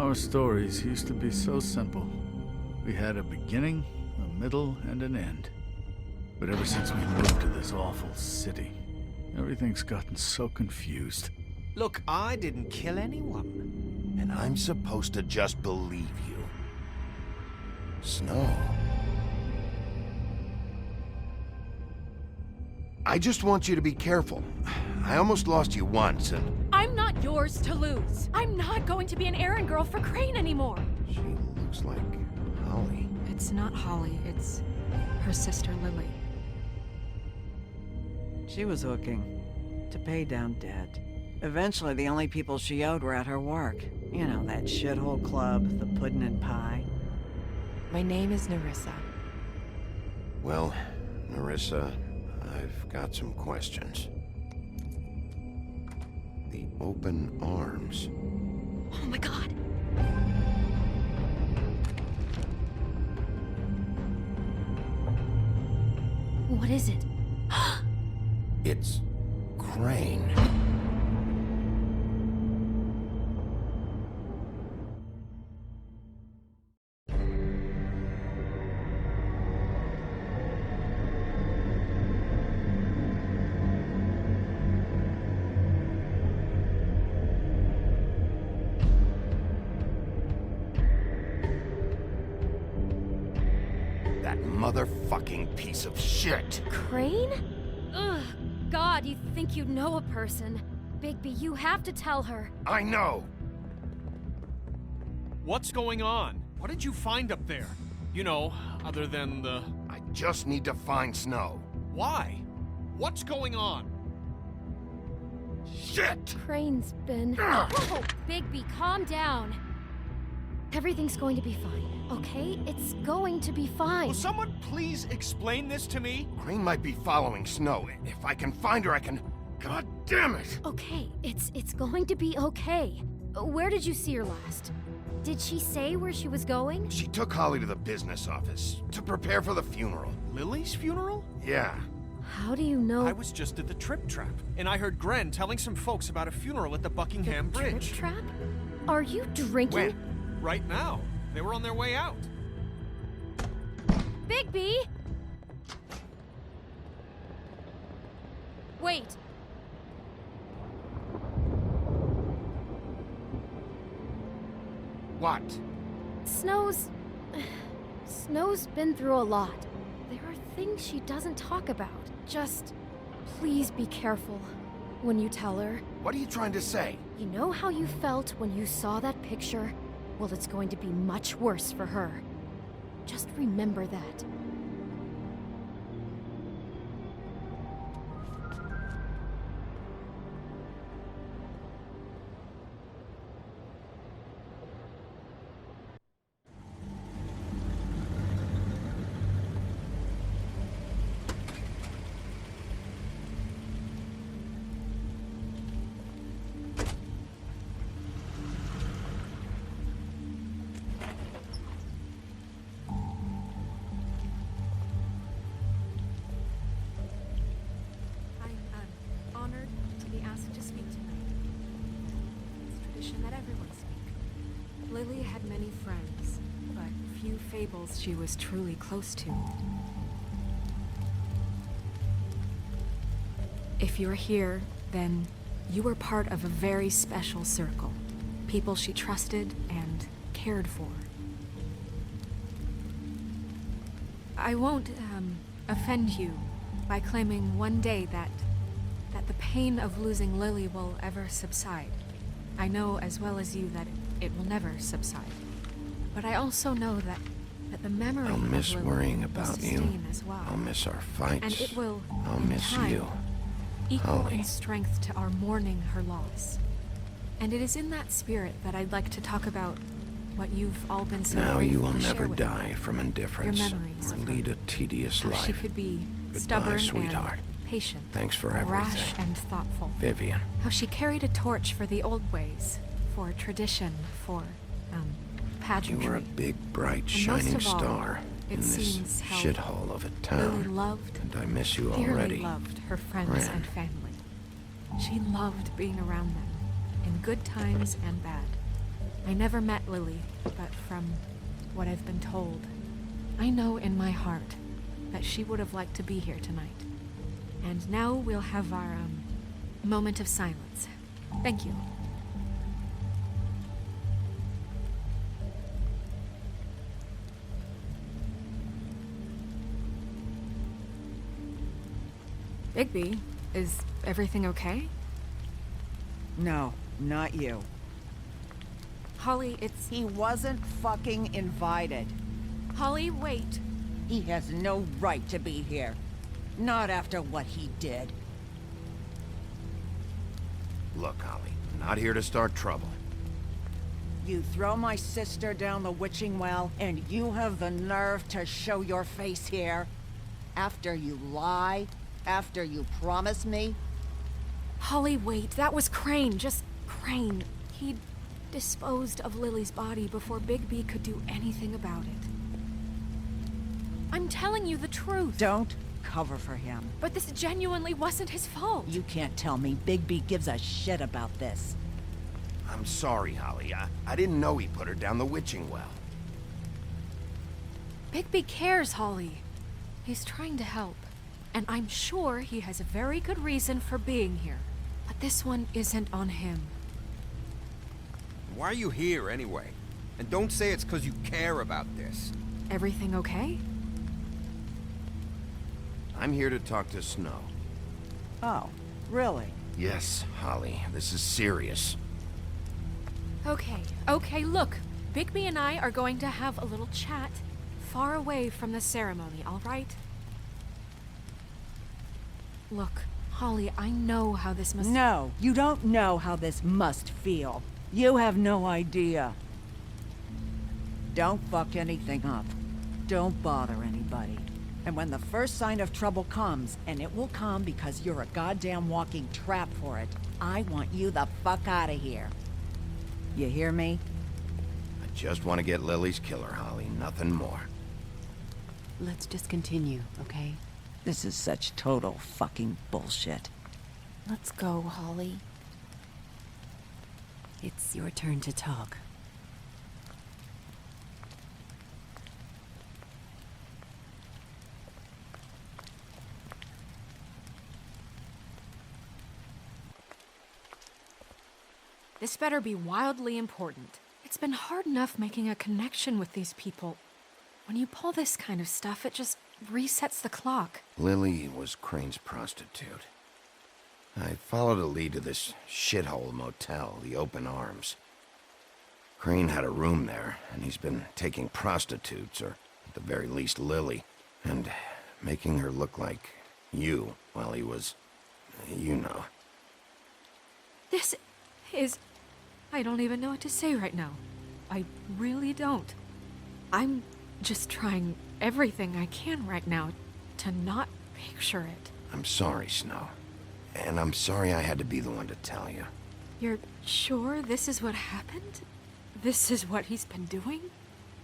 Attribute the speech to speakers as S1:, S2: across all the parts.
S1: Our stories used to be so simple. We had a beginning, a middle, and an end. But ever since we moved to this awful city, everything's gotten so confused.
S2: Look, I didn't kill anyone.
S3: And I'm supposed to just believe you. Snow. I just want you to be careful. I almost lost you once, and...
S4: I'm not yours to lose. I'm not going to be an errand girl for Crane anymore.
S3: She looks like Holly.
S5: It's not Holly, it's her sister Lily.
S6: She was hooking to pay down debt. Eventually, the only people she owed were at her work. You know, that shithole club, the Puddin' and Pie.
S5: My name is Nerissa.
S3: Well, Nerissa, I've got some questions. The open arms.
S4: Oh my god. What is it?
S3: It's Crane. That motherfucking piece of shit.
S4: Crane? Ugh. God, you think you know a person. Bigby, you have to tell her.
S3: I know.
S2: What's going on? What did you find up there? You know, other than the...
S3: I just need to find Snow.
S2: Why? What's going on?
S3: Shit!
S4: Crane's been... Whoa! Bigby, calm down. Everything's going to be fine, okay? It's going to be fine.
S2: Will someone please explain this to me?
S3: Crane might be following Snow. If I can find her, I can... God damn it!
S4: Okay, it's going to be okay. Where did you see her last? Did she say where she was going?
S3: She took Holly to the business office to prepare for the funeral.
S2: Lily's funeral?
S3: Yeah.
S4: How do you know?
S2: I was just at the Trip Trap, and I heard Gren telling some folks about a funeral at the Buckingham Bridge.
S4: Trip Trap? Are you drinking?
S3: When?
S2: Right now. They were on their way out.
S4: Bigby! Wait.
S3: What?
S4: Snow's been through a lot. There are things she doesn't talk about. Just please be careful when you tell her.
S3: What are you trying to say?
S4: You know how you felt when you saw that picture? Well, it's going to be much worse for her. Just remember that.
S5: Honored to be asked to speak tonight. It's tradition that everyone speak. Lily had many friends, but few fables she was truly close to. If you're here, then you were part of a very special circle. People she trusted and cared for. I won't, offend you by claiming one day that the pain of losing Lily will ever subside. I know as well as you that it will never subside. But I also know that the memory
S3: I'll miss
S5: of Lily
S3: worrying
S5: will
S3: about you.
S5: sustain as well.
S3: I'll miss our fights.
S5: And it will,
S3: I'll
S5: in
S3: miss
S5: time,
S3: you.
S5: equal
S3: Holly.
S5: in strength to our mourning her loss. And it is in that spirit that I'd like to talk about what you've all been so
S3: Now you
S5: grateful
S3: will
S5: to share
S3: never
S5: with
S3: die
S5: me.
S3: from indifference
S5: Your memories
S3: or
S5: of her.
S3: lead a tedious
S5: How
S3: life.
S5: she could be
S3: Goodbye,
S5: stubborn
S3: sweetheart.
S5: and patient,
S3: Thanks for
S5: rash
S3: everything.
S5: and thoughtful.
S3: Vivian.
S5: How she carried a torch for the old ways, for tradition, for,
S3: You
S5: pageantry.
S3: were a big, bright,
S5: most
S3: shining
S5: of all,
S3: star
S5: it
S3: in this
S5: seems how
S3: shithole of a
S5: Lily
S3: town.
S5: loved,
S3: And I miss you
S5: dearly
S3: already.
S5: loved her friends
S3: Ren.
S5: and family. She loved being around them, in good times and bad. I never met Lily, but from what I've been told, I know in my heart that she would have liked to be here tonight. And now we'll have our, moment of silence. Thank you. Bigby, is everything okay?
S6: No, not you.
S5: Holly, it's...
S6: He wasn't fucking invited.
S5: Holly, wait.
S6: He has no right to be here. Not after what he did.
S3: Look, Holly, I'm not here to start trouble.
S6: You throw my sister down the witching well, and you have the nerve to show your face here? After you lie? After you promise me?
S5: Holly, wait. That was Crane. Just Crane. He disposed of Lily's body before Bigby could do anything about it. I'm telling you the truth.
S6: Don't cover for him.
S5: But this genuinely wasn't his fault.
S6: You can't tell me Bigby gives a shit about this.
S3: I'm sorry, Holly. I didn't know he put her down the witching well.
S5: Bigby cares, Holly. He's trying to help. And I'm sure he has a very good reason for being here. But this one isn't on him.
S7: Why are you here, anyway? And don't say it's because you care about this.
S5: Everything okay?
S3: I'm here to talk to Snow.
S6: Oh, really?
S3: Yes, Holly, this is serious.
S5: Okay, look. Bigby and I are going to have a little chat far away from the ceremony, all right? Look, Holly, I know how this must...
S6: No, you don't know how this must feel. You have no idea. Don't fuck anything up. Don't bother anybody. And when the first sign of trouble comes, and it will come because you're a goddamn walking trap for it, I want you the fuck out of here. You hear me?
S3: I just want to get Lily's killer, Holly, nothing more.
S8: Let's just continue, okay?
S6: This is such total fucking bullshit.
S8: Let's go, Holly. It's your turn to talk.
S5: This better be wildly important. It's been hard enough making a connection with these people. When you pull this kind of stuff, it just resets the clock.
S3: Lily was Crane's prostitute. I followed a lead to this shithole motel, the Open Arms. Crane had a room there, and he's been taking prostitutes, or at the very least Lily, and making her look like you while he was, you know.
S5: This is... I don't even know what to say right now. I really don't. I'm just trying everything I can right now to not picture it.
S3: I'm sorry, Snow. And I'm sorry I had to be the one to tell you.
S5: You're sure this is what happened? This is what he's been doing?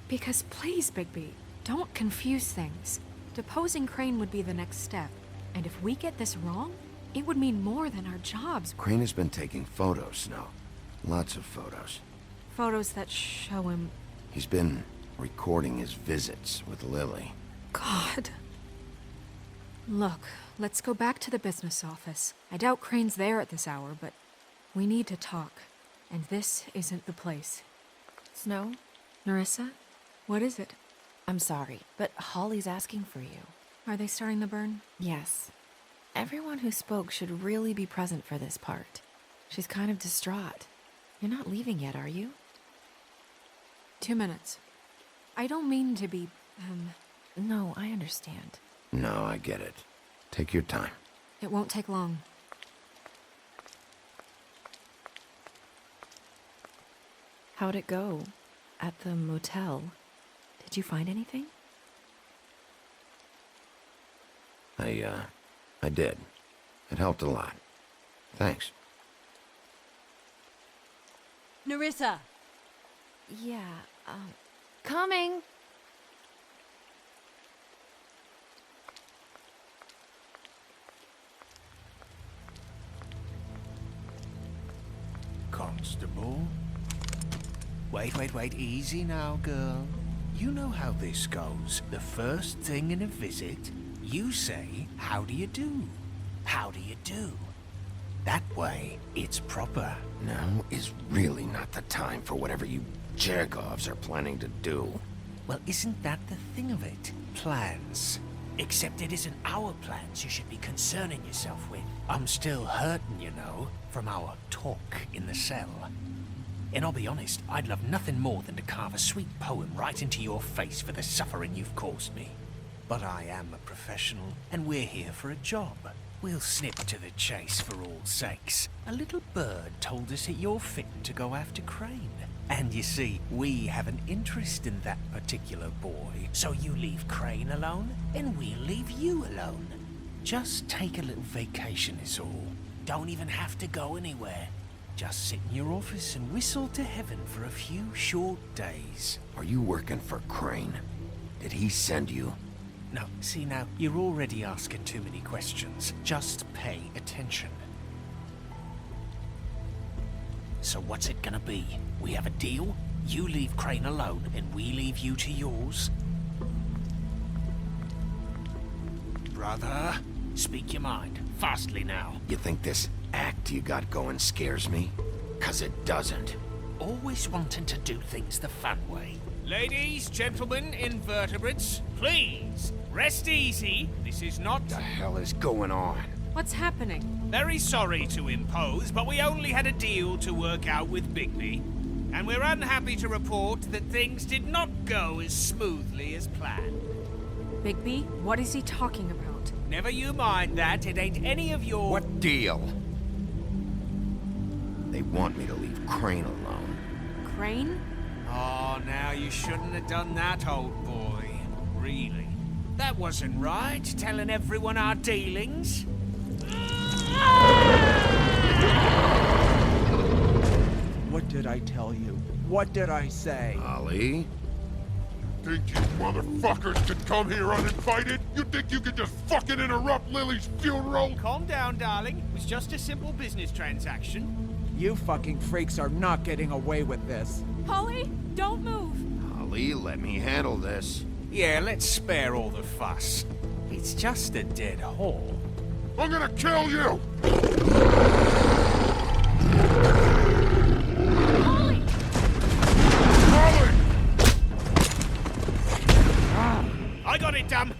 S5: Because please, Bigby, don't confuse things. Deposing Crane would be the next step. And if we get this wrong, it would mean more than our jobs.
S3: Crane has been taking photos, Snow. Lots of photos.
S5: Photos that show him...
S3: He's been recording his visits with Lily.
S5: God. Look, let's go back to the business office. I doubt Crane's there at this hour, but we need to talk. And this isn't the place.
S8: Snow?
S5: Nerissa? What is it?
S8: I'm sorry, but Holly's asking for you.
S5: Are they starting the burn?
S8: Yes. Everyone who spoke should really be present for this part. She's kind of distraught. You're not leaving yet, are you?
S5: 2 minutes. I don't mean to be,
S8: No, I understand.
S3: No, I get it. Take your time.
S5: It won't take long.
S8: How'd it go? At the motel? Did you find anything?
S3: I did. It helped a lot. Thanks.
S8: Nerissa! Yeah,
S4: Coming!
S1: Constable?
S9: Wait. Easy now, girl. You know how this goes. The first thing in a visit, you say, how do you do? How do you do? That way, it's proper.
S3: Now is really not the time for whatever you Jergovs are planning to do.
S9: Well, isn't that the thing of it? Plans. Except it isn't our plans you should be concerning yourself with. I'm still hurting, you know, from our talk in the cell. And I'll be honest, I'd love nothing more than to carve a sweet poem right into your face for the suffering you've caused me. But I am a professional, and we're here for a job. We'll snip to the chase for all sakes. A little bird told us that you're fitting to go after Crane. And you see, we have an interest in that particular boy. So you leave Crane alone, and we'll leave you alone. Just take a little vacation is all. Don't even have to go anywhere. Just sit in your office and whistle to heaven for a few short days.
S3: Are you working for Crane? Did he send you?
S9: No, see now, you're already asking too many questions. Just pay attention. So what's it gonna be? We have a deal? You leave Crane alone, and we leave you to yours? Brother, speak your mind. Fastly now.
S3: You think this act you got going scares me? 'Cause it doesn't.
S9: Always wanting to do things the fun way.
S2: Ladies, gentlemen, invertebrates, please, rest easy. This is not...
S3: What the hell is going on?
S5: What's happening?
S2: Very sorry to impose, but we only had a deal to work out with Bigby. And we're unhappy to report that things did not go as smoothly as planned.
S5: Bigby, what is he talking about?
S2: Never you mind that, it ain't any of your...
S3: What deal? They want me to leave Crane alone.
S5: Crane?
S2: Oh, now you shouldn't have done that, old boy. Really. That wasn't right, telling everyone our dealings.
S10: What did I tell you? What did I say?
S3: Ollie?
S11: Think you motherfuckers could come here uninvited? You think you could just fucking interrupt Lily's funeral?
S2: Calm down, darling. It was just a simple business transaction.
S10: You fucking freaks are not getting away with this.
S5: Polly, don't move!
S3: Ollie, let me handle this.
S9: Yeah, let's spare all the fuss. It's just a dead hole.
S11: I'm gonna kill you!
S5: Polly!
S11: Ollie!
S2: I got it, damn!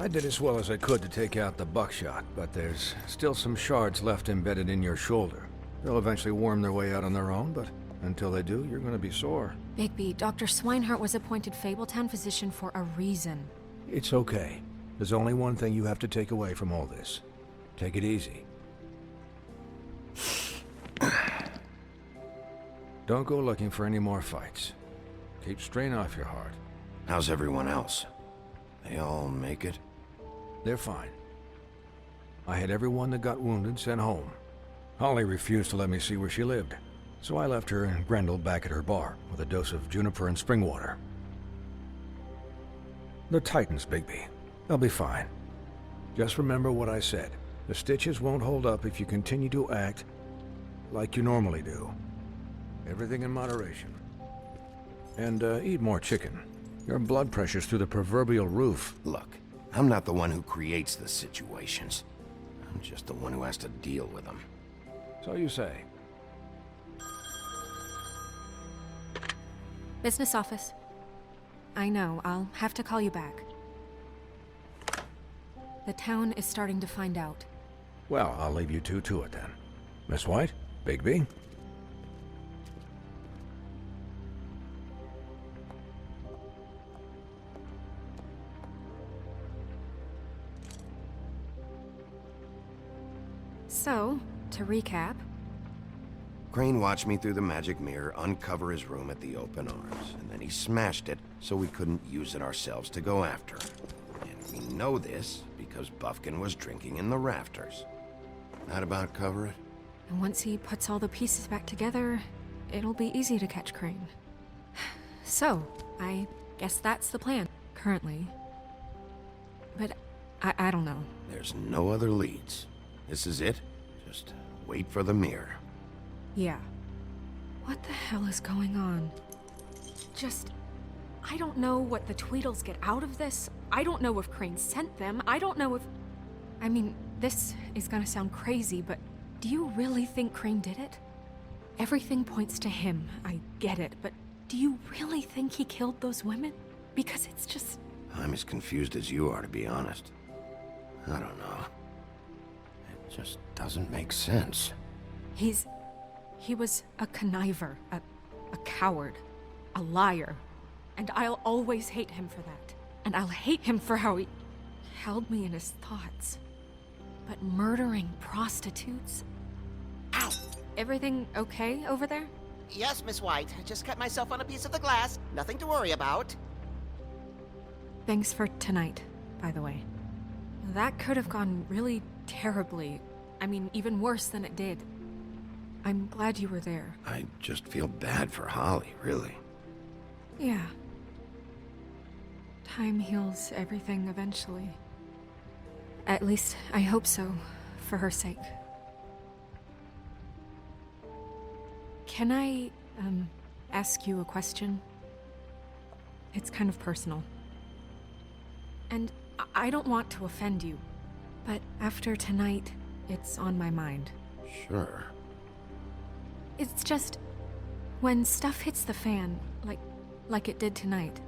S12: I did as well as I could to take out the buckshot, but there's still some shards left embedded in your shoulder. They'll eventually worm their way out on their own, but until they do, you're gonna be sore.
S5: Bigby, Dr. Swinehart was appointed Fabletown physician for a reason.
S12: It's okay. There's only one thing you have to take away from all this. Take it easy. Don't go looking for any more fights. Keep strain off your heart.
S3: How's everyone else? They all make it?
S12: They're fine. I had everyone that got wounded sent home. Holly refused to let me see where she lived. So I left her and Grendel back at her bar with a dose of juniper and spring water. The Titans, Bigby. They'll be fine. Just remember what I said. The stitches won't hold up if you continue to act like you normally do. Everything in moderation. And eat more chicken. Your blood pressure's through the proverbial roof.
S3: Look, I'm not the one who creates the situations. I'm just the one who has to deal with them.
S12: So you say.
S5: Business office. I know, I'll have to call you back. The town is starting to find out.
S12: Well, I'll leave you two to it then. Miss White? Bigby?
S5: So, to recap,
S3: Crane watched me through the magic mirror uncover his room at the open arms, and then he smashed it so we couldn't use it ourselves to go after him. And we know this because Buffkin was drinking in the rafters. That about cover it?
S5: and once he puts all the pieces back together, it'll be easy to catch Crane. So, I guess that's the plan, currently. But I don't know.
S3: There's no other leads. This is it. Just wait for the mirror.
S5: Yeah. What the hell is going on? I don't know what the Tweedles get out of this. I don't know if Crane sent them. I don't know if... I mean, this is gonna sound crazy, but do you really think Crane did it? Everything points to him. I get it, but do you really think he killed those women? Because it's just...
S3: I'm as confused as you are, to be honest. I don't know. It just doesn't make sense.
S5: He was a conniver, a coward, a liar. And I'll always hate him for that. And I'll hate him for how he held me in his thoughts. But murdering prostitutes? Ow! Everything okay over there?
S13: Yes, Miss White. I just cut myself on a piece of the glass. Nothing to worry about.
S5: Thanks for tonight, by the way. That could have gone really terribly. I mean, even worse than it did. I'm glad you were there.
S3: I just feel bad for Holly, really.
S5: Yeah. Time heals everything eventually. At least, I hope so, for her sake. Can I, ask you a question? It's kind of personal. And I don't want to offend you, but after tonight, it's on my mind.
S3: Sure.
S5: It's just, when stuff hits the fan, like it did tonight,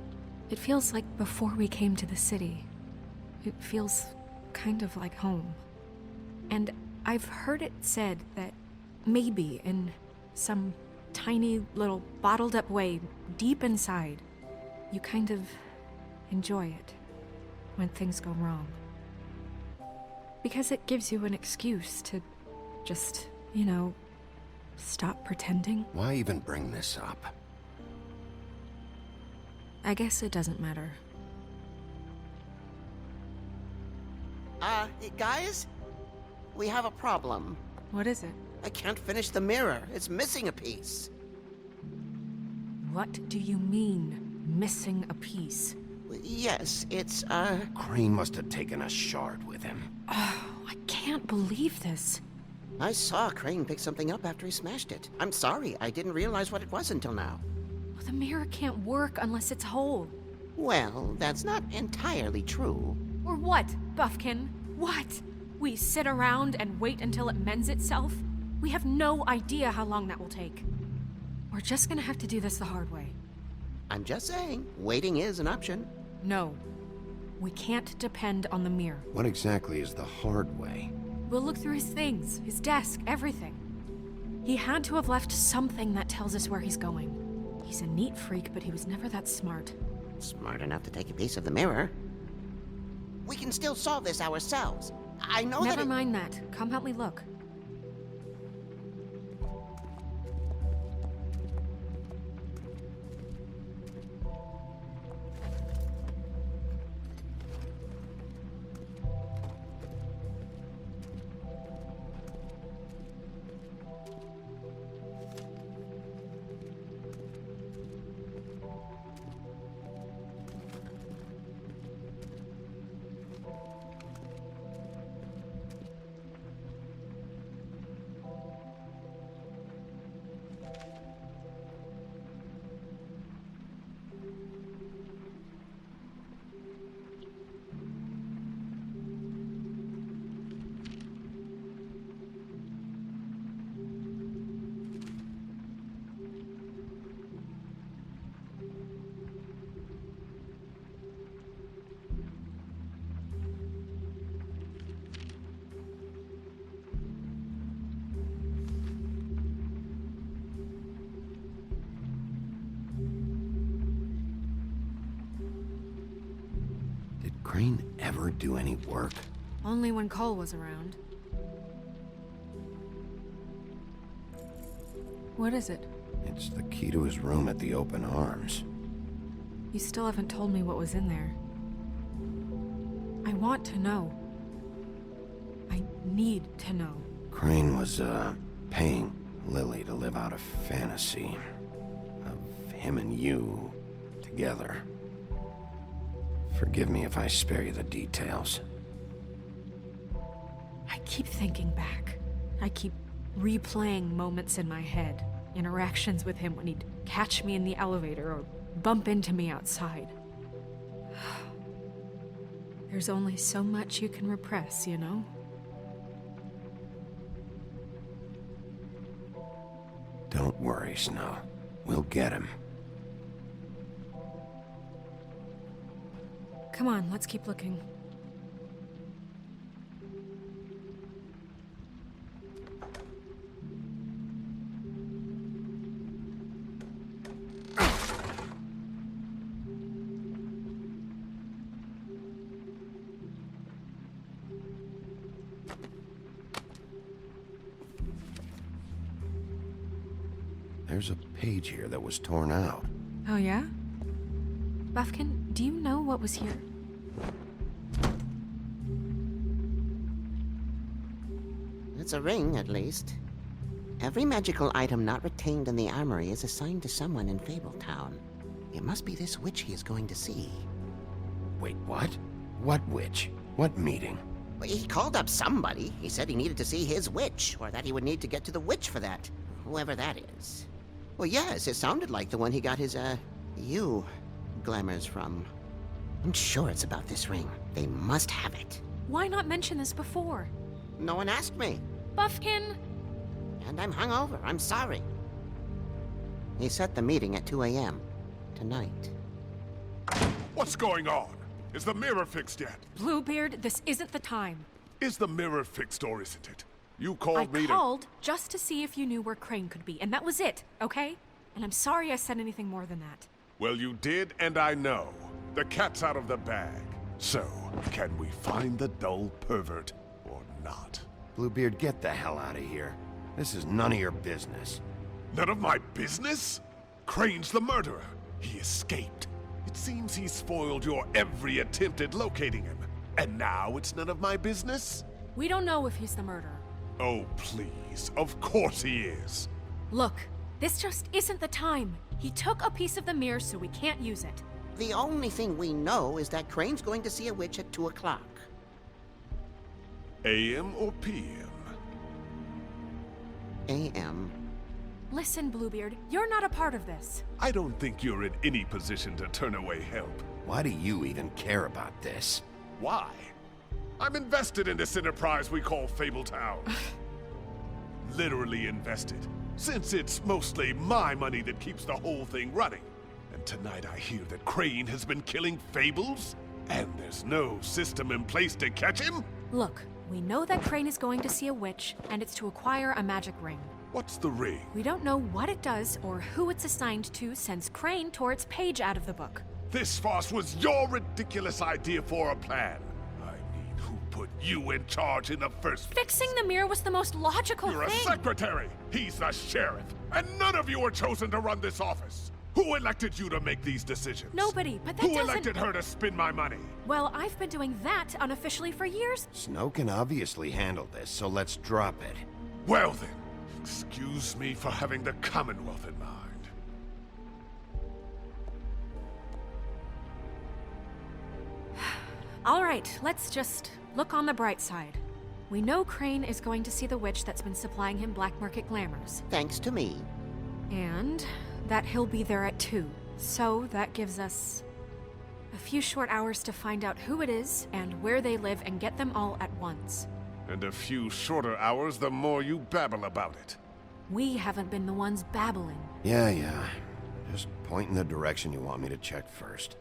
S5: it feels like before we came to the city. It feels kind of like home. And I've heard it said that maybe in some tiny little bottled up way, deep inside, you kind of enjoy it when things go wrong. Because it gives you an excuse to just, stop pretending.
S3: Why even bring this up?
S5: I guess it doesn't matter.
S13: Guys? We have a problem.
S5: What is it?
S13: I can't finish the mirror. It's missing a piece.
S5: What do you mean, missing a piece?
S13: Yes, it's,
S3: Crane must have taken a shard with him.
S5: Oh, I can't believe this.
S13: I saw Crane pick something up after he smashed it. I'm sorry, I didn't realize what it was until now.
S5: The mirror can't work unless it's whole.
S13: Well, that's not entirely true.
S5: Or what, Buffkin? What? We sit around and wait until it mends itself? We have no idea how long that will take. We're just gonna have to do this the hard way.
S13: I'm just saying, waiting is an option.
S5: No. We can't depend on the mirror.
S3: What exactly is the hard way?
S5: We'll look through his things, his desk, everything. He had to have left something that tells us where he's going. He's a neat freak, but he was never that smart.
S13: Smart enough to take a piece of the mirror. We can still solve this ourselves. I know
S5: Never mind that. Come help me look.
S3: Crane ever do any work?
S5: Only when Cole was around. What is it?
S3: It's the key to his room at the Open Arms.
S5: You still haven't told me what was in there. I want to know. I need to know.
S3: Crane was, paying Lily to live out a fantasy of him and you together. Forgive me if I spare you the details.
S5: I keep thinking back. I keep replaying moments in my head. Interactions with him when he'd catch me in the elevator or bump into me outside. There's only so much you can repress, you know?
S3: Don't worry, Snow. We'll get him.
S5: Come on, let's keep looking.
S3: There's a page here that was torn out.
S5: Oh, yeah? Buffkin, do you know what was here?
S13: It's a ring, at least. Every magical item not retained in the armory is assigned to someone in Fabletown. It must be this witch he is going to see.
S3: Wait, what? What witch? What meeting?
S13: Well, he called up somebody. He said he needed to see his witch, or that he would need to get to the witch for that. Whoever that is. Well, yes, it sounded like the one he got his, you glamours from. I'm sure it's about this ring. They must have it.
S5: Why not mention this before?
S13: No one asked me.
S5: Buffkin!
S13: And I'm hungover. I'm sorry. He set the meeting at 2 a.m. tonight.
S11: What's going on? Is the mirror fixed yet?
S5: Bluebeard, this isn't the time.
S11: Is the mirror fixed or isn't it? You called me
S5: I called just to see if you knew where Crane could be, and that was it, okay? And I'm sorry I said anything more than that.
S11: Well, you did, and I know. The cat's out of the bag. So, can we find the dull pervert or not?
S3: Bluebeard, get the hell out of here. This is none of your business.
S11: None of my business? Crane's the murderer. He escaped. It seems he spoiled your every attempt at locating him. And now it's none of my business?
S5: We don't know if he's the murderer.
S11: Oh, please. Of course he is.
S5: Look, this just isn't the time. He took a piece of the mirror, so we can't use it.
S13: The only thing we know is that Crane's going to see a witch at 2 o'clock.
S11: AM or PM?
S13: AM.
S5: Listen, Bluebeard, you're not a part of this.
S11: I don't think you're in any position to turn away help.
S3: Why do you even care about this?
S11: Why? I'm invested in this enterprise we call Fabletown. Literally invested, since it's mostly my money that keeps the whole thing running. And tonight I hear that Crane has been killing Fables, and there's no system in place to catch him?
S5: Look, we know that Crane is going to see a witch, and it's to acquire a magic ring.
S11: What's the ring?
S5: We don't know what it does or who it's assigned to since Crane tore its page out of the book.
S11: This farce was your ridiculous idea for a plan. I mean, who put you in charge in the first place?
S5: Fixing the mirror was the most logical
S11: You're
S5: thing.
S11: a secretary! He's the sheriff! And none of you were chosen to run this office! Who elected you to make these decisions?
S5: Nobody, but that
S11: Who
S5: doesn't...
S11: elected her to spend my money?
S5: Well, I've been doing that unofficially for years.
S3: Snow can obviously handle this, so let's drop it.
S11: Well then, excuse me for having the Commonwealth in mind.
S5: All right, let's just look on the bright side. We know Crane is going to see the witch that's been supplying him black market glamours.
S13: Thanks to me.
S5: And that he'll be there at 2. So that gives us a few short hours to find out who it is and where they live and get them all at once.
S11: And a few shorter hours the more you babble about it.
S5: We haven't been the ones babbling.
S3: Yeah. Just point in the direction you want me to check first.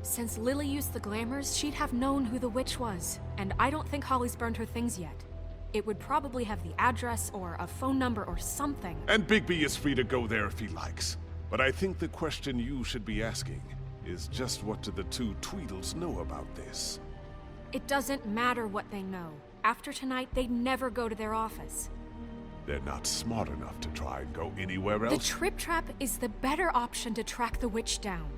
S5: Since Lily used the glamours, she'd have known who the witch was. And I don't think Holly's burned her things yet. It would probably have the address or a phone number or something.
S11: And Bigby is free to go there if he likes. But I think the question you should be asking is just what do the two Tweedles know about this?
S5: It doesn't matter what they know. After tonight, they'd never go to their office.
S11: They're not smart enough to try and go anywhere
S5: The
S11: else?
S5: Trip Trap is the better option to track the witch down.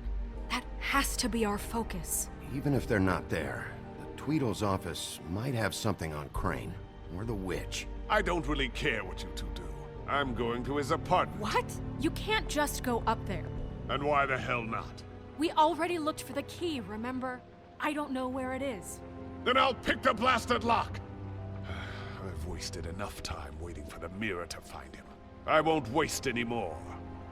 S5: That has to be our focus.
S3: Even if they're not there, the Tweedle's office might have something on Crane, or the witch.
S11: I don't really care what you two do. I'm going to his apartment.
S5: What? You can't just go up there.
S11: And why the hell not?
S5: We already looked for the key, remember? I don't know where it is.
S11: Then I'll pick the blasted lock! I've wasted enough time waiting for the mirror to find him. I won't waste any more.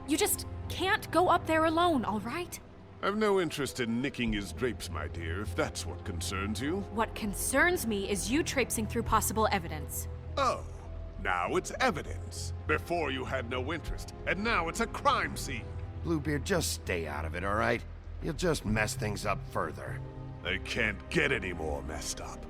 S5: You just can't go up there alone, all right?
S11: I've no interest in nicking his drapes, my dear, if that's what concerns you.
S5: What concerns me is you traipsing through possible evidence.
S11: Oh, now it's evidence. Before you had no interest, and now it's a crime scene.
S3: Bluebeard, just stay out of it, all right? You'll just mess things up further.
S11: They can't get any more messed up.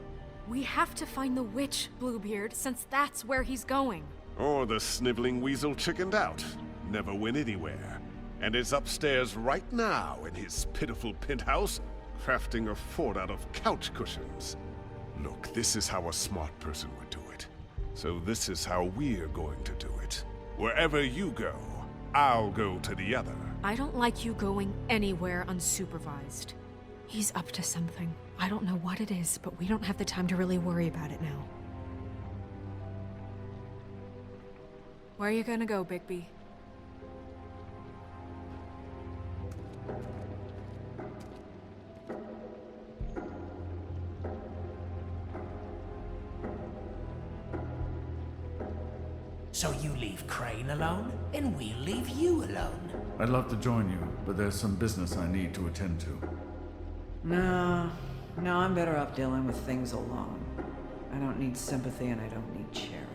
S5: We have to find the witch, Bluebeard, since that's where he's going.
S11: Or the sniveling weasel chickened out. Never went anywhere. And is upstairs right now in his pitiful penthouse, crafting a fort out of couch cushions. Look, this is how a smart person would do it. So this is how we're going to do it. Wherever you go, I'll go to the other.
S5: I don't like you going anywhere unsupervised. He's up to something. I don't know what it is, but we don't have the time to really worry about it now. Where are you gonna go, Bigby?
S9: So you leave Crane alone, and we'll leave you alone.
S1: I'd love to join you, but there's some business I need to attend to.
S6: No, I'm better off dealing with things alone. I don't need sympathy and I don't need charity.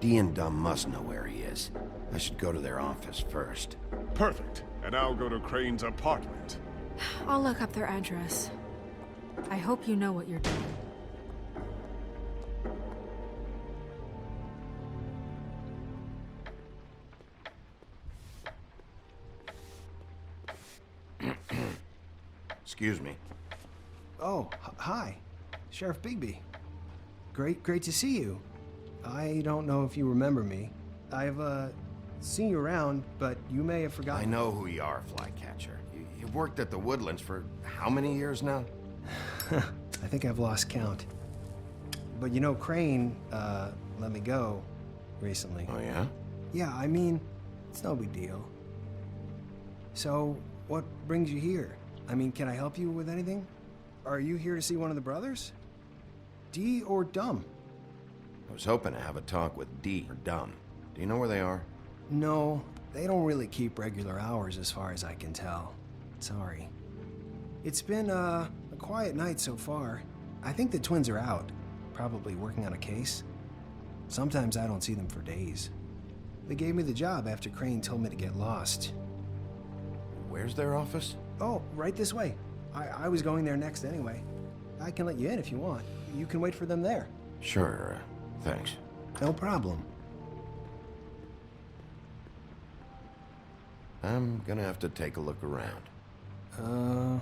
S3: Dee and Dumb must know where he is. I should go to their office first.
S11: Perfect. And I'll go to Crane's apartment.
S5: I'll look up their address. I hope you know what you're doing.
S3: Excuse me.
S14: Oh, hi. Sheriff Bigby. Great to see you. I don't know if you remember me. I've, seen you around, but you may have forgotten.
S3: I know who you are, Flycatcher. You've worked at the Woodlands for how many years now?
S14: I think I've lost count. But you know, Crane, let me go recently.
S3: Oh, yeah?
S14: Yeah, I mean, it's no big deal. So, what brings you here? I mean, can I help you with anything? Are you here to see one of the brothers? Dee or Dumb?
S3: I was hoping to have a talk with Dee or Dumb. Do you know where they are?
S14: No, they don't really keep regular hours as far as I can tell. Sorry. It's been, a quiet night so far. I think the twins are out, probably working on a case. Sometimes I don't see them for days. They gave me the job after Crane told me to get lost.
S3: Where's their office?
S14: Oh, right this way. I was going there next anyway. I can let you in if you want. You can wait for them there.
S3: Sure, thanks.
S14: No problem.
S3: I'm gonna have to take a look around.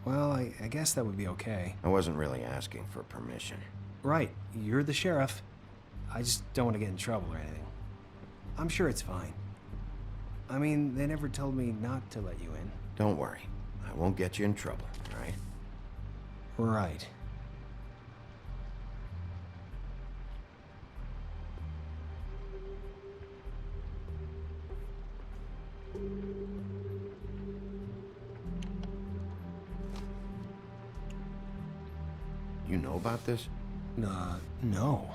S14: Well, I guess that would be okay.
S3: I wasn't really asking for permission.
S14: Right, you're the sheriff. I just don't want to get in trouble or anything. I'm sure it's fine. I mean, they never told me not to let you in.
S3: Don't worry. I won't get you in trouble, all right?
S14: Right.
S3: You know about this?
S14: No.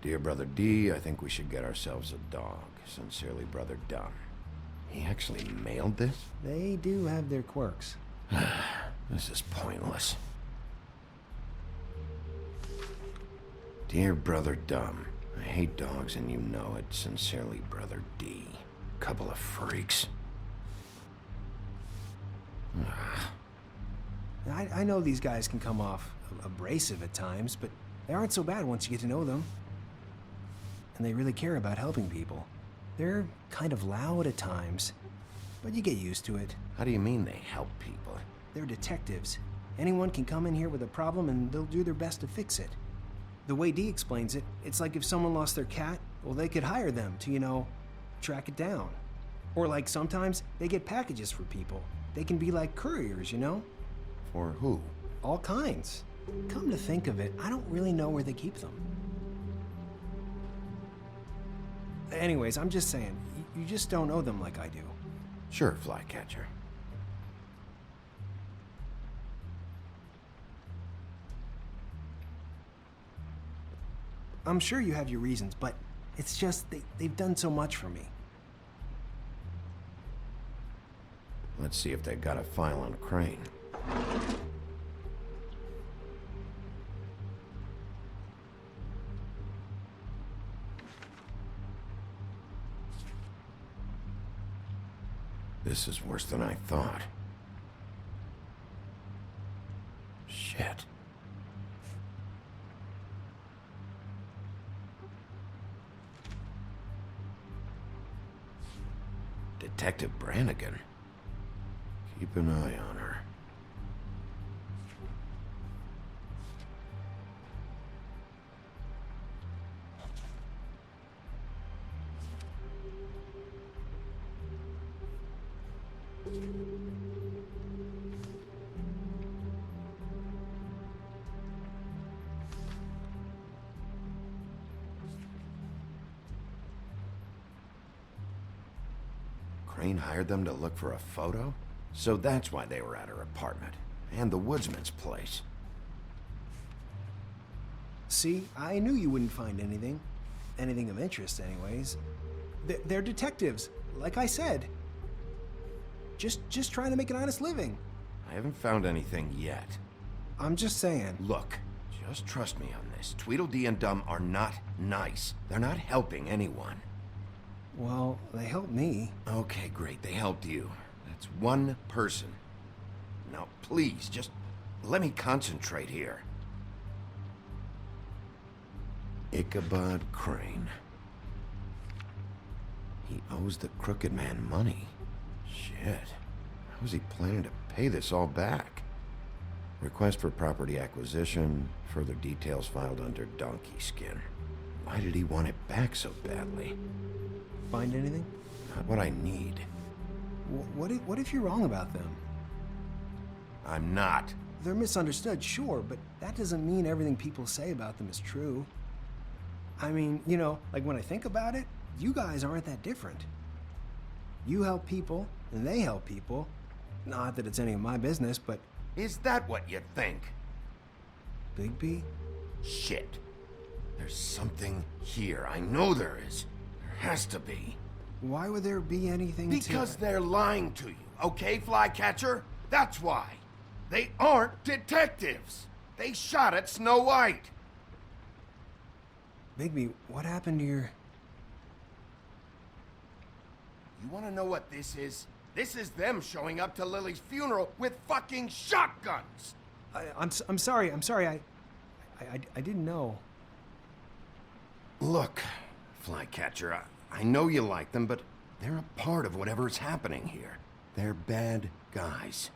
S3: Dear Brother D, I think we should get ourselves a dog. Sincerely, Brother Dumb. He actually mailed this?
S14: They do have their quirks.
S3: This is pointless. Dear Brother Dumb, I hate dogs and you know it. Sincerely, Brother D. Couple of freaks.
S14: I know these guys can come off abrasive at times, but they aren't so bad once you get to know them. and they really care about helping people. They're kind of loud at times, but you get used to it.
S3: How do you mean they help people?
S14: They're detectives. Anyone can come in here with a problem and they'll do their best to fix it. The way Dee explains it, it's like if someone lost their cat, well, they could hire them to, you know, track it down. Or like sometimes they get packages for people. They can be like couriers, you know?
S3: For who?
S14: All kinds. Come to think of it, I don't really know where they keep them. Anyways, I'm just saying, you just don't know them like I do.
S3: Sure, Flycatcher.
S14: I'm sure you have your reasons, but it's just they've done so much for me.
S3: Let's see if they've got a file on Crane. This is worse than I thought. Shit. Detective Brannigan. Keep an eye on her. Crane hired them to look for a photo? So that's why they were at her apartment. And the woodsman's place.
S14: See, I knew you wouldn't find anything. Anything of interest, anyways. They're detectives, like I said. Just trying to make an honest living.
S3: I haven't found anything yet.
S14: I'm just saying.
S3: Look, just trust me on this. Tweedledee and Dum are not nice. They're not helping anyone.
S14: Well, they helped me.
S3: Okay, great. They helped you. That's one person. Now, please, just let me concentrate here. Ichabod Crane. He owes the Crooked Man money. Shit. How is he planning to pay this all back? Request for property acquisition. Further details filed under Donkey Skin. Why did he want it back so badly?
S14: Find anything?
S3: Not what I need.
S14: What if you're wrong about them?
S3: I'm not.
S14: They're misunderstood, sure, but that doesn't mean everything people say about them is true. I mean, you know, like when I think about it, you guys aren't that different. You help people, and they help people. Not that it's any of my business, but...
S3: Is that what you think?
S14: Bigby?
S3: Shit. There's something here. I know there is. There has to be.
S14: Why would there be anything
S3: Because they're lying to you, okay, Flycatcher? That's why. They aren't detectives. They shot at Snow White.
S14: Bigby, what happened to your...
S3: You want to know what this is? This is them showing up to Lily's funeral with fucking shotguns!
S14: I'm sorry, I didn't know.
S3: Look, Flycatcher, I know you like them, but they're a part of whatever's happening here. They're bad guys.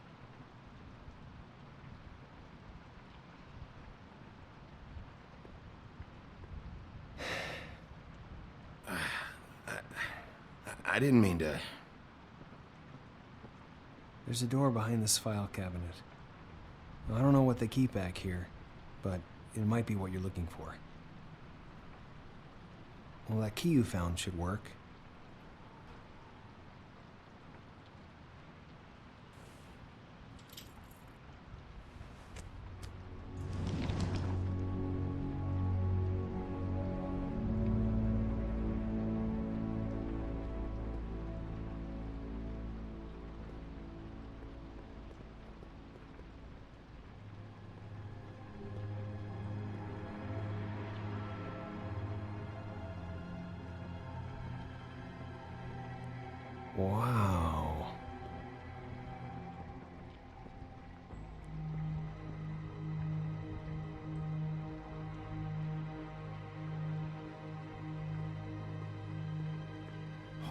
S3: I didn't mean to...
S14: There's a door behind this file cabinet. I don't know what they keep back here, but it might be what you're looking for. Well, that key you found should work. Wow.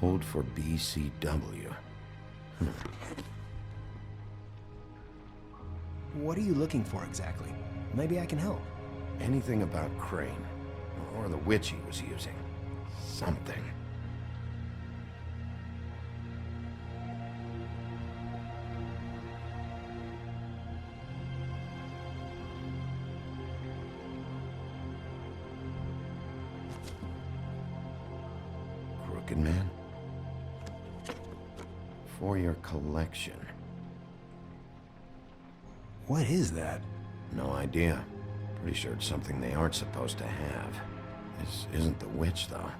S3: Code for BCW.
S14: What are you looking for exactly? Maybe I can help.
S3: Anything about Crane, or the witch he was using. Something. Crooked Man? For your collection.
S14: What is that?
S3: No idea. Pretty sure it's something they aren't supposed to have. This isn't the witch, though.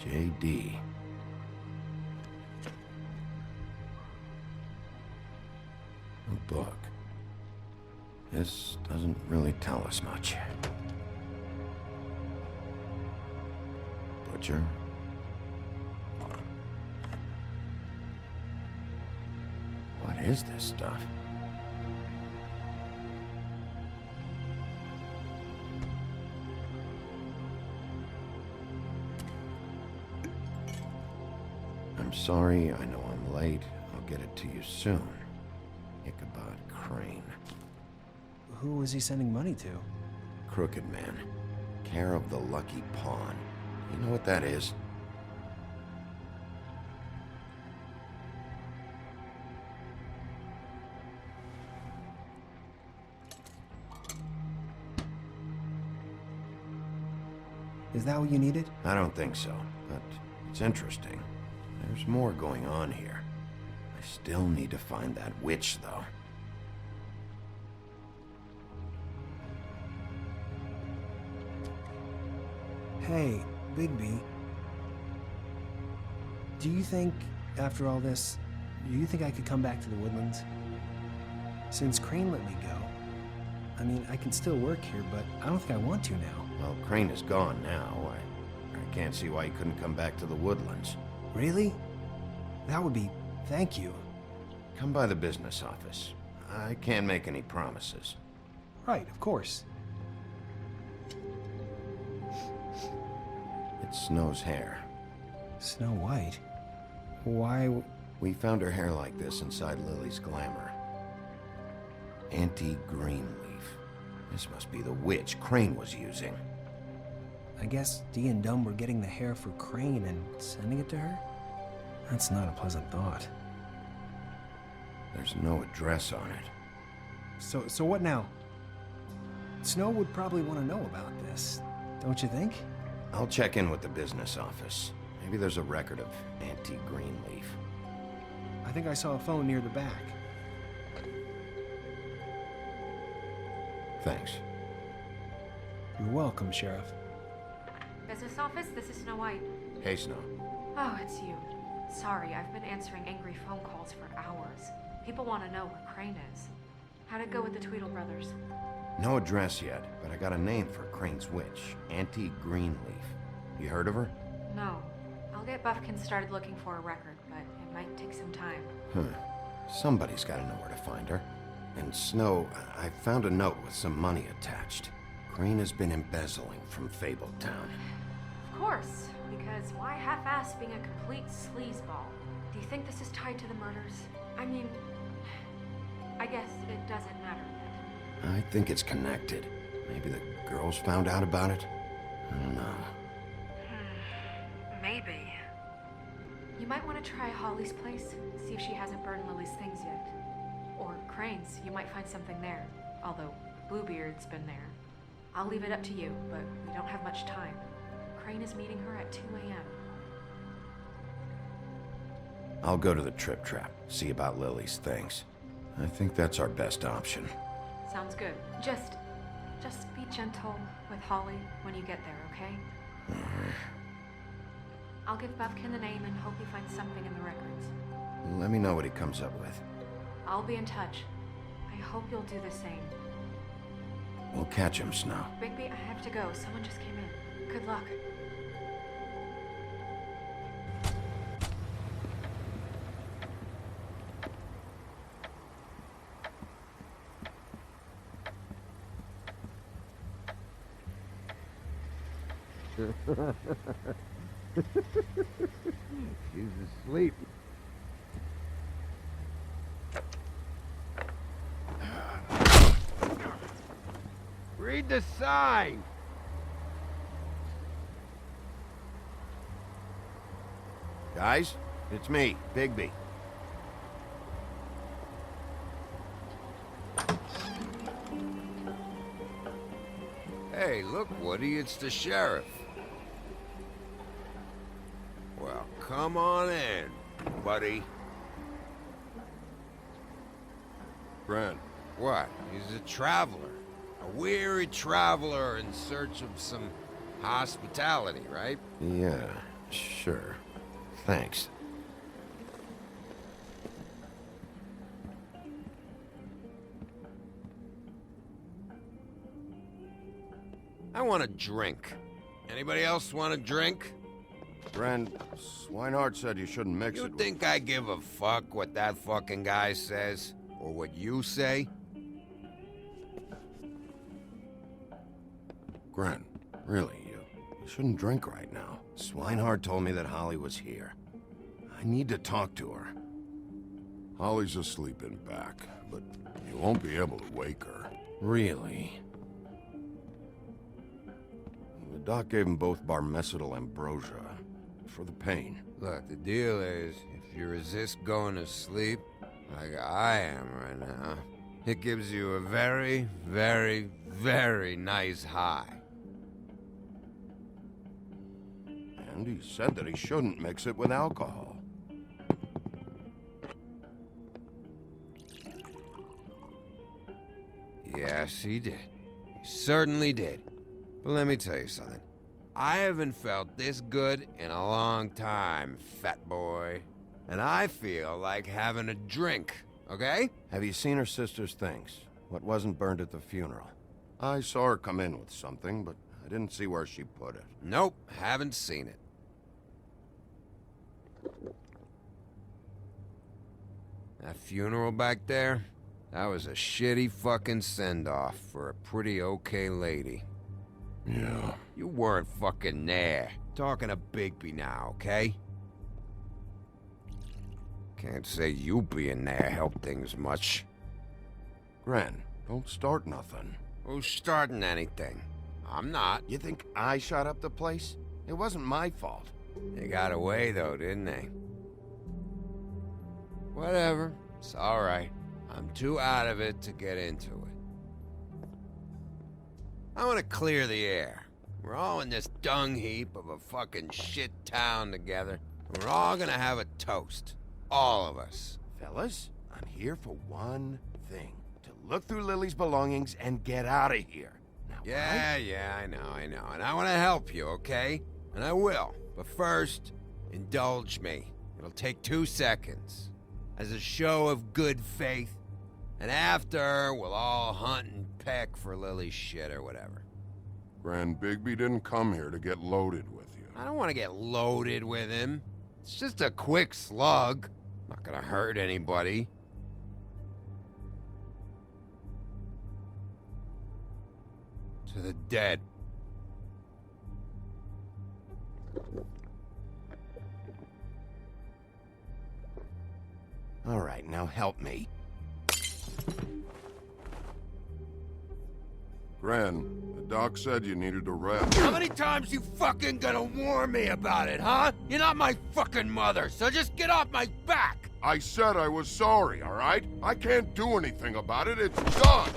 S3: JD. A book. This doesn't really tell us much. Butcher. What is this stuff? I'm sorry, I know I'm late. I'll get it to you soon. Ichabod Crane.
S14: Who was he sending money to?
S3: Crooked Man. Care of the Lucky Pawn. You know what that is?
S14: Is that what you needed?
S3: I don't think so, but it's interesting. There's more going on here. I still need to find that witch, though.
S14: Hey, Bigby. Do you think, after all this, do you think I could come back to the Woodlands? Since Crane let me go. I mean, I can still work here, but I don't think I want to now.
S3: Well, Crane is gone now. I can't see why he couldn't come back to the Woodlands.
S14: Really? That would be... thank you.
S3: Come by the business office. I can't make any promises.
S14: Right, of course.
S3: It's Snow's hair.
S14: Snow White? Why...
S3: We found her hair like this inside Lily's glamour. Anti-Greenleaf. This must be the witch Crane was using.
S14: I guess Dee and Dumb were getting the hair for Crane and sending it to her? That's not a pleasant thought.
S3: There's no address on it.
S14: So what now? Snow would probably want to know about this, don't you think?
S3: I'll check in with the business office. Maybe there's a record of Anti-Greenleaf.
S14: I think I saw a phone near the back.
S3: Thanks.
S14: You're welcome, Sheriff.
S5: Business office, this is Snow White.
S3: Hey, Snow.
S5: Oh, it's you. Sorry, I've been answering angry phone calls for hours. People want to know where Crane is. How'd it go with the Tweedle brothers?
S3: No address yet, but I got a name for Crane's witch. Anti-Greenleaf. You heard of her?
S5: No. I'll get Buffkin started looking for a record, but it might take some time.
S3: Somebody's got to know where to find her. And Snow, I found a note with some money attached. Crane has been embezzling from Fabletown.
S5: Of course, because why half-ass being a complete sleazeball? Do you think this is tied to the murders? I mean, I guess it doesn't matter yet.
S3: I think it's connected. Maybe the girls found out about it? I don't know.
S5: Maybe. You might want to try Holly's place, see if she hasn't burned Lily's things yet. Or Crane's, you might find something there. Although, Bluebeard's been there. I'll leave it up to you, but we don't have much time. Crane is meeting her at 2 a.m.
S3: I'll go to the Trip Trap, see about Lily's things. I think that's our best option.
S5: Sounds good. Just be gentle with Holly when you get there, okay? I'll give Buffkin the name and hope he finds something in the records.
S3: Let me know what he comes up with.
S5: I'll be in touch. I hope you'll do the same.
S3: We'll catch him, Snow.
S5: Bigby, I have to go. Someone just came in. Good luck.
S3: She's asleep. Read the sign! Guys, it's me, Bigby. Hey, look, Woody, it's the sheriff. Well, come on in, buddy.
S15: Grant.
S3: What? He's a traveler. A weary traveler in search of some hospitality, right? Yeah, sure. Thanks. I want a drink. Anybody else want a drink?
S15: Brand, Swinehart said you shouldn't mix it
S3: You
S15: with...
S3: think I give a fuck what that fucking guy says? Or what you say?
S15: Grant, really, you shouldn't drink right now.
S3: Swinehart told me that Holly was here. I need to talk to her.
S15: Holly's asleep in back, but you won't be able to wake her.
S3: Really?
S15: The doc gave them both Barmecidal ambrosia for the pain.
S3: Look, the deal is, if you resist going to sleep, like I am right now, it gives you a very, very, very nice high.
S15: And he said that he shouldn't mix it with alcohol.
S3: Yes, he did. He certainly did. But let me tell you something. I haven't felt this good in a long time, fat boy. And I feel like having a drink, okay?
S15: Have you seen her sister's things? What wasn't burned at the funeral? I saw her come in with something, but I didn't see where she put it.
S3: Nope, haven't seen it. That funeral back there, that was a shitty fucking send-off for a pretty okay lady.
S15: Yeah.
S3: You weren't fucking there. Talking to Bigby now, okay? Can't say you being there helped things much.
S15: Gran, don't start nothing.
S3: Who's starting anything? I'm not.
S15: You think I shot up the place? It wasn't my fault.
S3: They got away, though, didn't they? Whatever. It's alright. I'm too out of it to get into it. I want to clear the air. We're all in this dung heap of a fucking shit town together. And we're all gonna have a toast. All of us.
S15: Fellas, I'm here for one thing. To look through Lily's belongings and get out of here. Now,
S3: Yeah, I know. And I want to help you, okay? And I will. But first, indulge me. It'll take 2 seconds. As a show of good faith. And after, we'll all hunt and peck for Lily's shit or whatever.
S15: Gran, Bigby didn't come here to get loaded with you.
S3: I don't want to get loaded with him. It's just a quick slug. Not gonna hurt anybody. To the dead.
S15: All right, now help me. Gran, the doc said you needed a rest.
S3: How many times you fucking gonna warn me about it, huh? You're not my fucking mother, so just get off my back!
S15: I said I was sorry, all right? I can't do anything about it. It's done!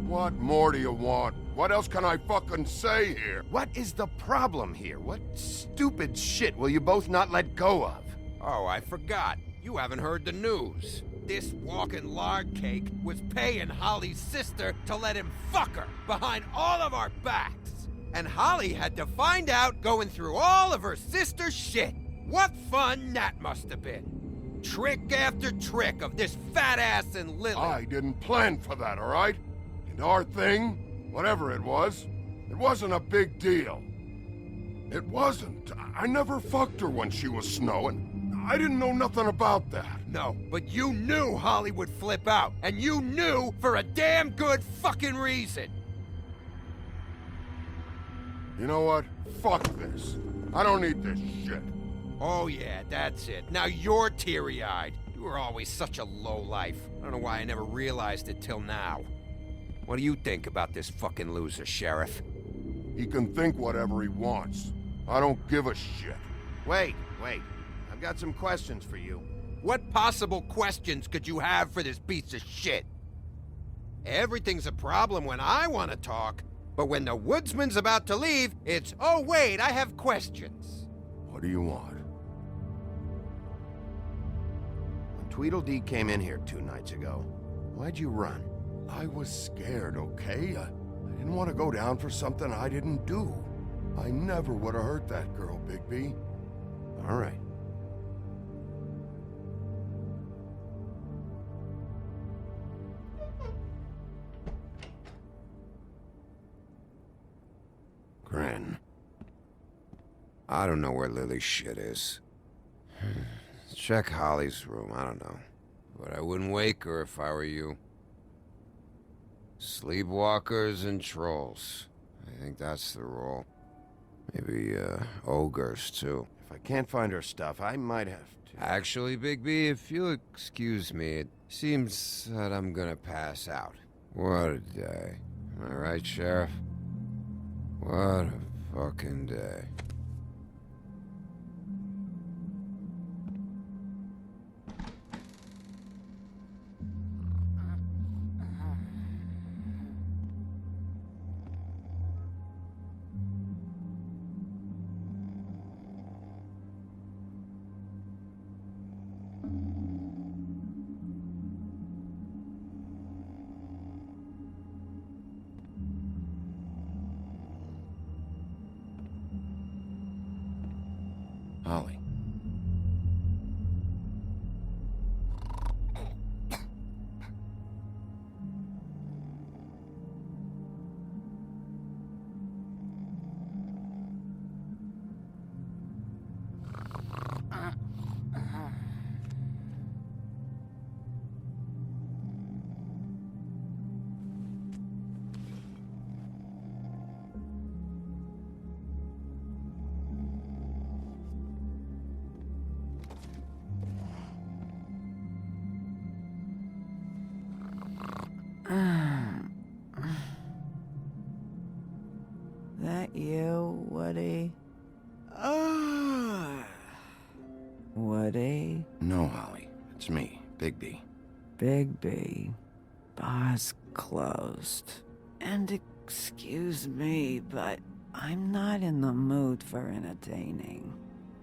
S15: What more do you want? What else can I fucking say here?
S3: What is the problem here? What stupid shit will you both not let go of? Oh, I forgot. You haven't heard the news. This walking lard cake was paying Holly's sister to let him fuck her behind all of our backs. And Holly had to find out going through all of her sister's shit. What fun that must have been. Trick after trick of this fat ass and Lily.
S15: I didn't plan for that, all right? And our thing, whatever it wasn't a big deal. It wasn't. I never fucked her when she was snowing. I didn't know nothing about that.
S7: No, but you knew Holly would flip out, and you knew for a damn good fucking reason.
S15: You know what? Fuck this. I don't need this shit.
S7: Oh yeah, that's it. Now you're teary-eyed. You were always such a lowlife. I don't know why I never realized it till now. What do you think about this fucking loser, Sheriff?
S15: He can think whatever he wants. I don't give a shit.
S3: Wait. I've got some questions for you.
S7: What possible questions could you have for this piece of shit? Everything's a problem when I want to talk, but when the woodsman's about to leave, it's, oh wait, I have questions.
S15: What do you want?
S3: When Tweedledee came in here 2 nights ago, why'd you run?
S15: I was scared, okay? I didn't want to go down for something I didn't do. I never would have hurt that girl, Bigby.
S3: All right. Grin.
S7: I don't know where Lily's shit is. Check Holly's room, I don't know. But I wouldn't wake her if I were you. Sleepwalkers and trolls. I think that's the rule. Maybe, ogres, too.
S3: If I can't find her stuff, I might have to...
S7: Actually, Bigby, if you'll excuse me, it seems that I'm gonna pass out. What a day. Am I right, Sheriff? What a fucking day.
S3: Holly.
S6: That you, Woody? Woody?
S3: No, Holly. It's me, Bigby.
S6: Bigby. Bar's closed. And excuse me, but I'm not in the mood for entertaining.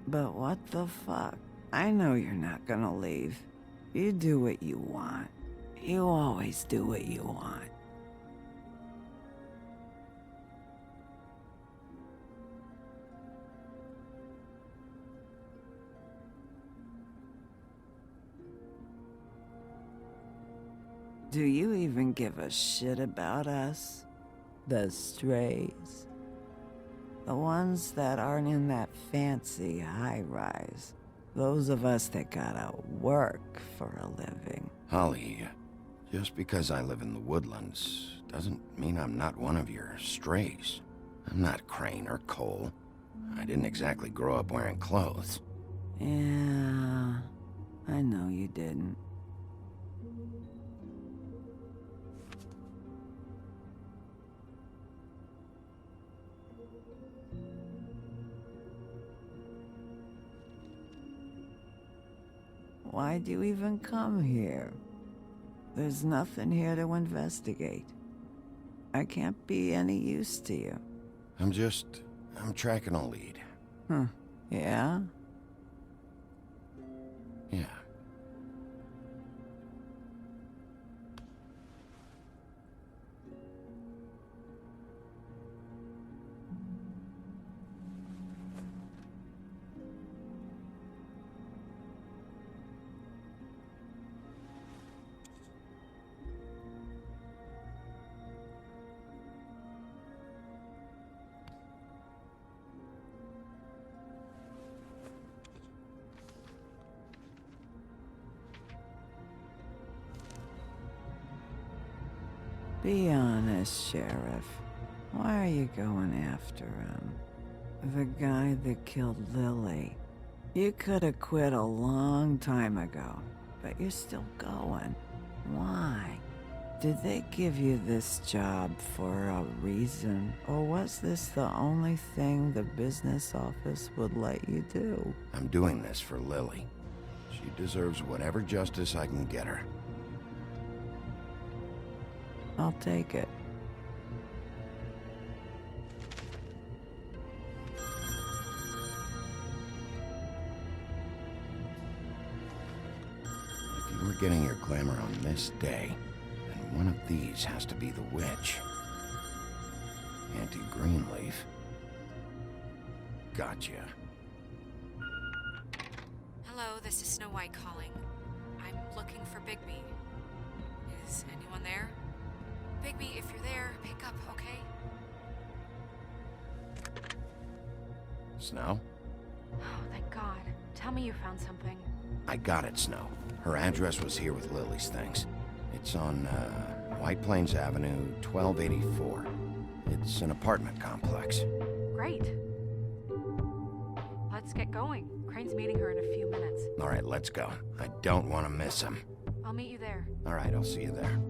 S6: But what the fuck? I know you're not gonna leave. You do what you want. You always do what you want. Do you even give a shit about us? The strays? The ones that aren't in that fancy high-rise. Those of us that gotta work for a living.
S3: Holly, just because I live in the woodlands doesn't mean I'm not one of your strays. I'm not Crane or Cole. I didn't exactly grow up wearing clothes.
S6: Yeah, I know you didn't. Why'd you even come here? There's nothing here to investigate. I can't be any use to you.
S3: I'm tracking a lead.
S6: Yeah?
S3: Yeah.
S6: Be honest, Sheriff. Why are you going after him? The guy that killed Lily. You could have quit a long time ago, but you're still going. Why? Did they give you this job for a reason? Or was this the only thing the business office would let you do?
S3: I'm doing this for Lily. She deserves whatever justice I can get her.
S6: I'll take it.
S3: If you were getting your glamour on this day, then one of these has to be the witch. Auntie Greenleaf. Gotcha.
S5: Hello, this is Snow White calling. I'm looking for Bigby. Is anyone there? Bigby, if you're there, pick up, okay?
S3: Snow?
S5: Oh, thank God. Tell me you found something.
S3: I got it, Snow. Her address was here with Lily's things. It's on, White Plains Avenue, 1284. It's an apartment complex.
S5: Great. Let's get going. Crane's meeting her in a few minutes.
S3: All right, let's go. I don't want to miss him.
S5: I'll meet you there.
S3: All right, I'll see you there.